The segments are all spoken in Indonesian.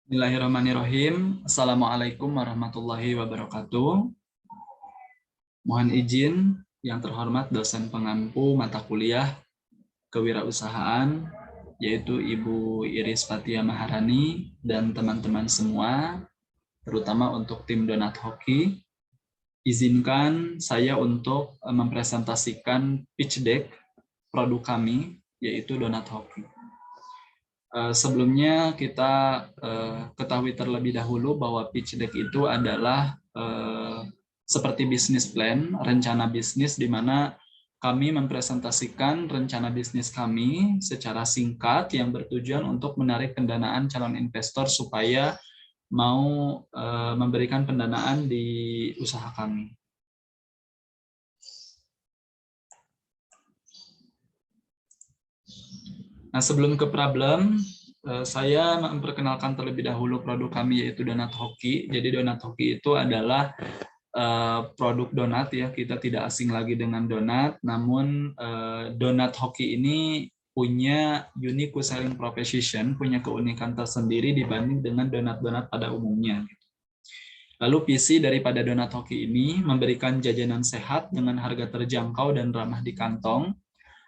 Bismillahirrahmanirrahim. Assalamualaikum warahmatullahi wabarakatuh. Mohon izin yang terhormat dosen pengampu mata kuliah kewirausahaan, yaitu Ibu Iris Fatia Maharani dan teman-teman semua, terutama untuk tim Donat Hoki. Izinkan saya untuk mempresentasikan pitch deck produk kami, yaitu Donat Hoki. Sebelumnya kita ketahui terlebih dahulu bahwa pitch deck itu adalah seperti bisnis plan, rencana bisnis di mana kami mempresentasikan rencana bisnis kami secara singkat yang bertujuan untuk menarik pendanaan calon investor supaya mau memberikan pendanaan di usaha kami. Nah, sebelum ke problem, saya memperkenalkan terlebih dahulu produk kami, yaitu Donat Hoki. Jadi Donat Hoki itu adalah produk donat, ya. Kita tidak asing lagi dengan donat, namun Donat Hoki ini punya unique selling proposition, punya keunikan tersendiri dibanding dengan donat-donat pada umumnya. Lalu visi daripada Donat Hoki ini memberikan jajanan sehat dengan harga terjangkau dan ramah di kantong.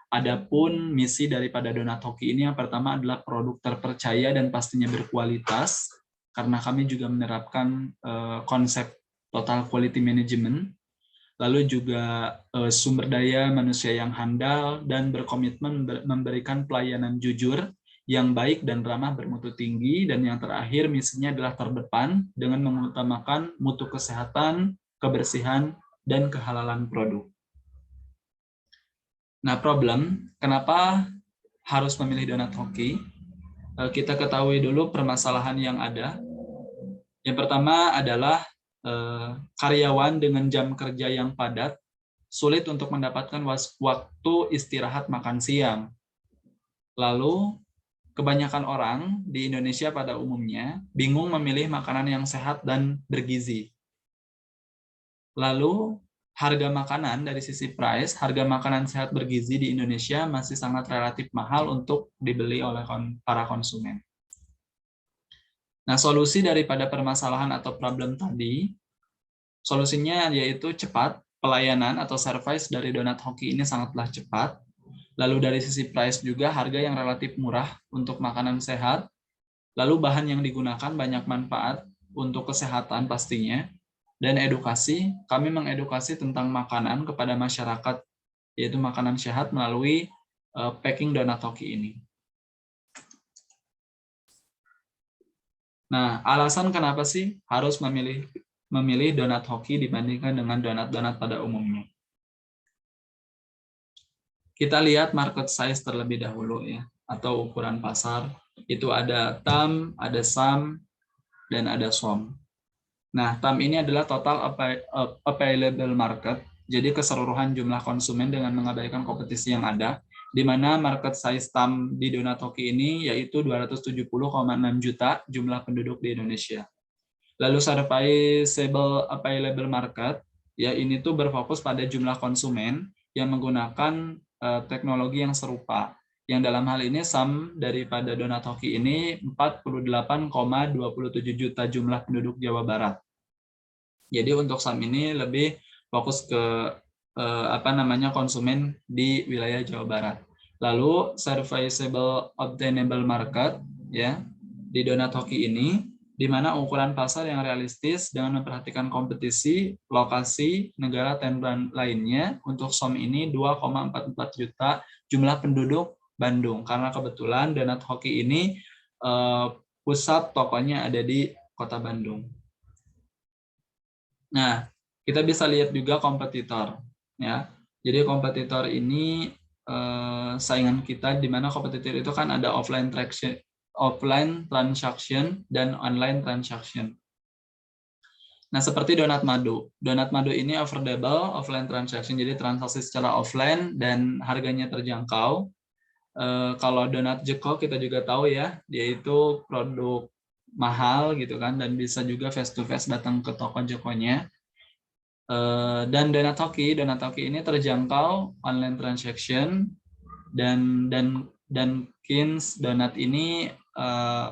Adapun misi daripada Donat Hoki ini yang pertama adalah produk terpercaya dan pastinya berkualitas, karena kami juga menerapkan konsep total quality management, lalu juga sumber daya manusia yang handal dan berkomitmen memberikan pelayanan jujur yang baik dan ramah bermutu tinggi, dan yang terakhir misinya adalah terdepan dengan mengutamakan mutu kesehatan, kebersihan, dan kehalalan produk. Nah, problem, kenapa harus memilih Donat Hoki? Kita ketahui dulu permasalahan yang ada. Yang pertama adalah karyawan dengan jam kerja yang padat, sulit untuk mendapatkan waktu istirahat makan siang. Lalu, kebanyakan orang di Indonesia pada umumnya bingung memilih makanan yang sehat dan bergizi. Lalu, harga makanan dari sisi price, harga makanan sehat bergizi di Indonesia masih sangat relatif mahal untuk dibeli oleh para konsumen. Nah, solusi daripada permasalahan atau problem tadi, solusinya yaitu cepat, pelayanan atau service dari Donat Hoki ini sangatlah cepat. Lalu dari sisi price juga harga yang relatif murah untuk makanan sehat. Lalu bahan yang digunakan banyak manfaat untuk kesehatan pastinya. Dan edukasi, kami mengedukasi tentang makanan kepada masyarakat, yaitu makanan sehat melalui packing Donat Hoki ini. Nah, alasan kenapa sih harus memilih Donat Hoki dibandingkan dengan donat-donat pada umumnya? Kita lihat market size terlebih dahulu, ya, atau ukuran pasar. Itu ada TAM, ada SAM, dan ada SOM. Nah, TAM ini adalah total available market, jadi keseluruhan jumlah konsumen dengan mengabaikan kompetisi yang ada, di mana market size TAM di Donat Hoki ini yaitu 270,6 juta jumlah penduduk di Indonesia. Lalu serviceable available market, ya, ini tuh berfokus pada jumlah konsumen yang menggunakan teknologi yang serupa. Yang dalam hal ini SAM daripada Donat Hoki ini 48,27 juta jumlah penduduk Jawa Barat. Jadi untuk SAM ini lebih fokus ke konsumen di wilayah Jawa Barat. Lalu serviceable obtainable market, ya, di Donat Hoki ini, di mana ukuran pasar yang realistis dengan memperhatikan kompetisi, lokasi, negara, dan lainnya. Untuk SOM ini 2,44 juta jumlah penduduk Bandung, karena kebetulan Donat Hoki ini pusat tokonya ada di Kota Bandung. Nah, kita bisa lihat juga kompetitor, ya. Jadi kompetitor ini saingan kita, di mana kompetitor itu kan ada offline transaction dan online transaction. Nah, seperti Donat Madu. Donat Madu ini affordable offline transaction, jadi transaksi secara offline dan harganya terjangkau. Kalau Donat Jeko kita juga tahu, ya, dia itu produk mahal gitu kan, dan bisa juga face to face datang ke toko Jekonya. Dan Donat Hoki ini terjangkau online transaction dan Kins Donat ini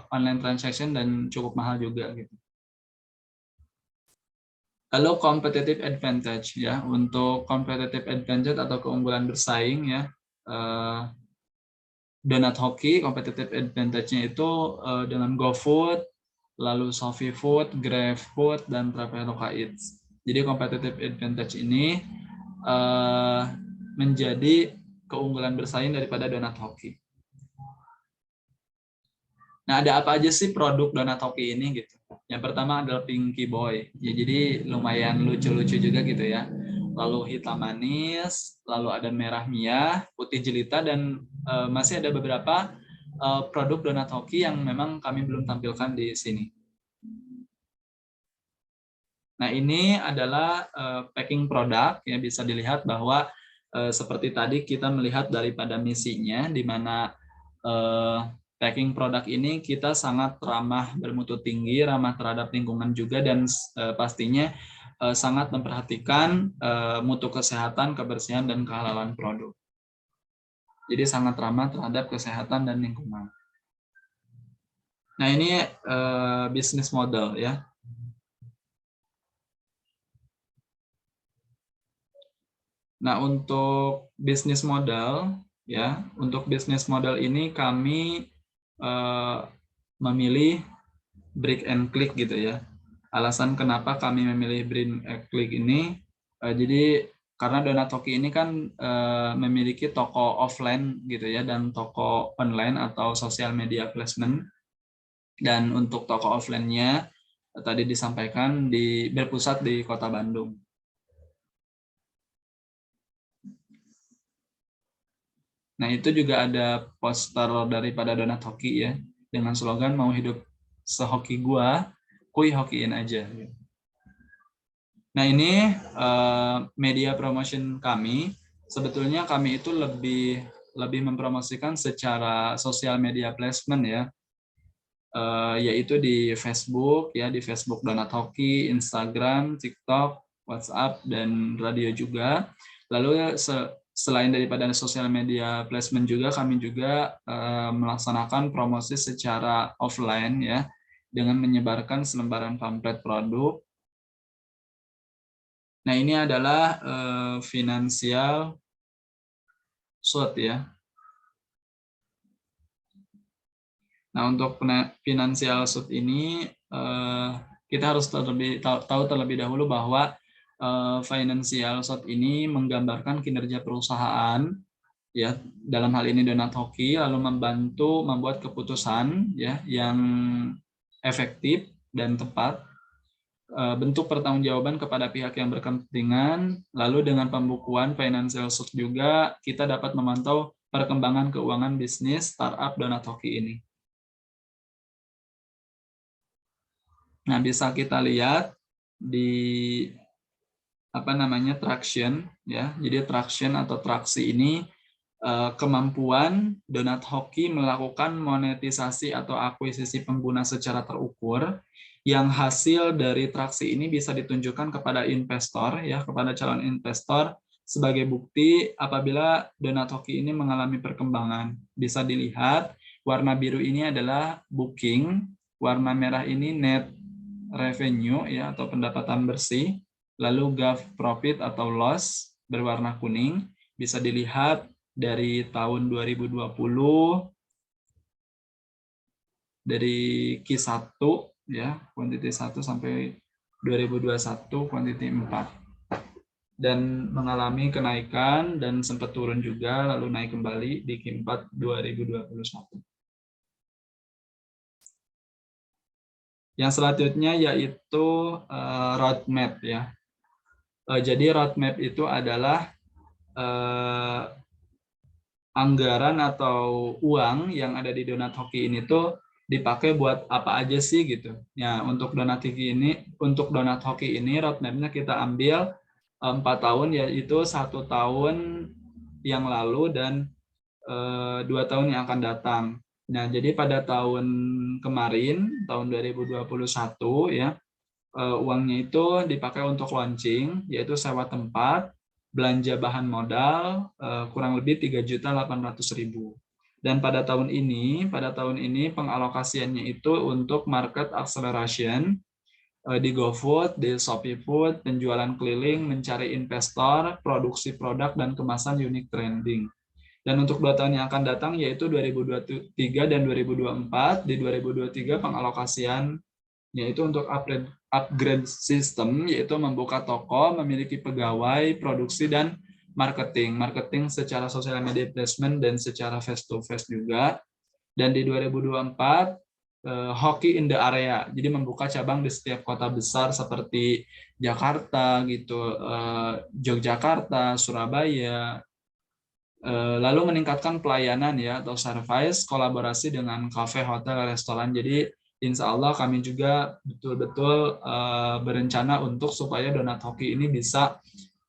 online transaction dan cukup mahal juga gitu. Lalu competitive advantage ya, untuk competitive advantage atau keunggulan bersaing ya, Donut Hoki competitive advantage-nya itu dengan GoFood, lalu Shopee Food, GrabFood, dan Traveloka Eats. Jadi competitive advantage ini menjadi keunggulan bersaing daripada Donut Hoki. Nah, ada apa aja sih produk Donut Hoki ini gitu? Yang pertama adalah Pinky Boy. Ya, jadi lumayan lucu-lucu juga gitu ya. Lalu hitam manis, lalu ada merah mia, putih jelita, dan masih ada beberapa produk Donut Hoki yang memang kami belum tampilkan di sini. Nah, ini adalah packing produk, ya bisa dilihat bahwa seperti tadi kita melihat daripada misinya, di mana packing produk ini kita sangat ramah bermutu tinggi, ramah terhadap lingkungan juga, dan pastinya sangat memperhatikan mutu kesehatan, kebersihan, dan kehalalan produk. Jadi sangat ramah terhadap kesehatan dan lingkungan. Nah, ini bisnis model ya. Nah, untuk bisnis model ya, untuk bisnis model ini kami memilih brick and click gitu ya. Alasan kenapa kami memilih brick and click ini, jadi karena Donut Hoki ini kan memiliki toko offline gitu ya, dan toko online atau social media placement. Dan untuk toko offline-nya tadi disampaikan berpusat di Kota Bandung. Nah, itu juga ada poster daripada Donut Hoki ya, dengan slogan mau hidup sehoki gua, kuy hokiin aja. Nah, ini media promotion kami. Sebetulnya kami itu lebih mempromosikan secara sosial media placement ya, yaitu di Facebook ya, di Facebook Donut Hoki, Instagram, TikTok, WhatsApp, dan radio juga. Lalu selain daripada sosial media placement juga, kami juga melaksanakan promosi secara offline ya, dengan menyebarkan selembaran pamflet produk. Nah, ini adalah financial suit ya. Nah, untuk financial suit ini kita harus tahu terlebih dahulu bahwa financial suit ini menggambarkan kinerja perusahaan ya, dalam hal ini Donut Hoki, lalu membantu membuat keputusan ya yang efektif dan tepat, bentuk pertanggungjawaban kepada pihak yang berkepentingan, lalu dengan pembukuan financial suit juga kita dapat memantau perkembangan keuangan bisnis startup Donut Hoki ini. Nah, bisa kita lihat di traction ya. Jadi traction atau traksi ini kemampuan Donut Hoki melakukan monetisasi atau akuisisi pengguna secara terukur, yang hasil dari traksi ini bisa ditunjukkan kepada investor ya, kepada calon investor sebagai bukti apabila Donut Hoki ini mengalami perkembangan. Bisa dilihat warna biru ini adalah booking, warna merah ini net revenue ya atau pendapatan bersih, lalu GAAP profit atau loss berwarna kuning. Bisa dilihat dari tahun 2020 dari Q1 ya, kuantiti 1 sampai 2021 kuantiti 4, dan mengalami kenaikan dan sempat turun juga lalu naik kembali di Q4 2021. Yang selanjutnya yaitu roadmap ya. Jadi roadmap itu adalah anggaran atau uang yang ada di Donut Hoki ini tuh dipakai buat apa aja sih gitu. Ya, untuk Donut Hoki ini roadmapnya kita ambil 4 tahun, yaitu 1 tahun yang lalu dan 2 tahun yang akan datang. Nah, jadi pada tahun kemarin, tahun 2021 ya, uangnya itu dipakai untuk launching, yaitu sewa tempat, belanja bahan modal kurang lebih 3.800.000. Dan pada tahun ini pengalokasiannya itu untuk market acceleration di GoFood, di ShopeeFood, penjualan keliling, mencari investor, produksi produk, dan kemasan unique trending. Dan untuk 2 tahun yang akan datang yaitu 2023 dan 2024. Di 2023 pengalokasian yaitu untuk upgrade sistem, yaitu membuka toko, memiliki pegawai, produksi, dan marketing. Marketing secara social media placement dan secara face to face juga. Dan di 2024 hoki in the area, jadi membuka cabang di setiap kota besar seperti Jakarta gitu, Yogyakarta, Surabaya, lalu meningkatkan pelayanan ya atau service, kolaborasi dengan kafe, hotel, restoran. Jadi insya Allah kami juga betul-betul berencana untuk supaya Donat Hoki ini bisa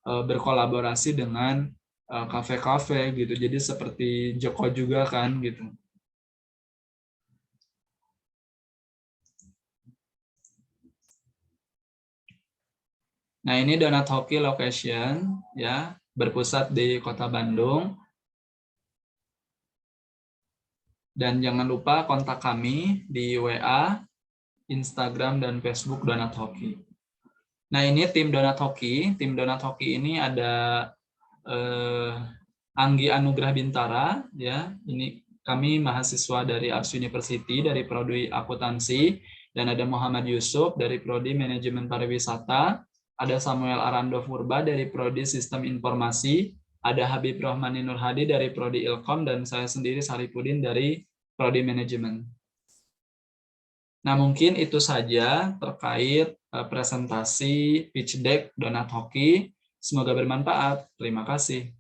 berkolaborasi dengan kafe-kafe gitu. Jadi seperti Joko juga kan gitu. Nah, ini Donat Hoki location ya, berpusat di Kota Bandung. Dan jangan lupa kontak kami di WA, Instagram, dan Facebook Donat Hoki. Nah, ini tim Donat Hoki. Tim Donat Hoki ini ada Anggi Anugrah Bintara ya. Ini kami mahasiswa dari Ars University dari prodi akuntansi, dan ada Muhammad Yusuf dari prodi manajemen pariwisata, ada Samuel Arando Furba dari prodi sistem informasi, ada Habib Rohmani Nurhadi dari prodi Ilkom, dan saya sendiri Saripudin dari prodi manajemen. Nah, mungkin itu saja terkait presentasi pitch deck Donat Hoki. Semoga bermanfaat. Terima kasih.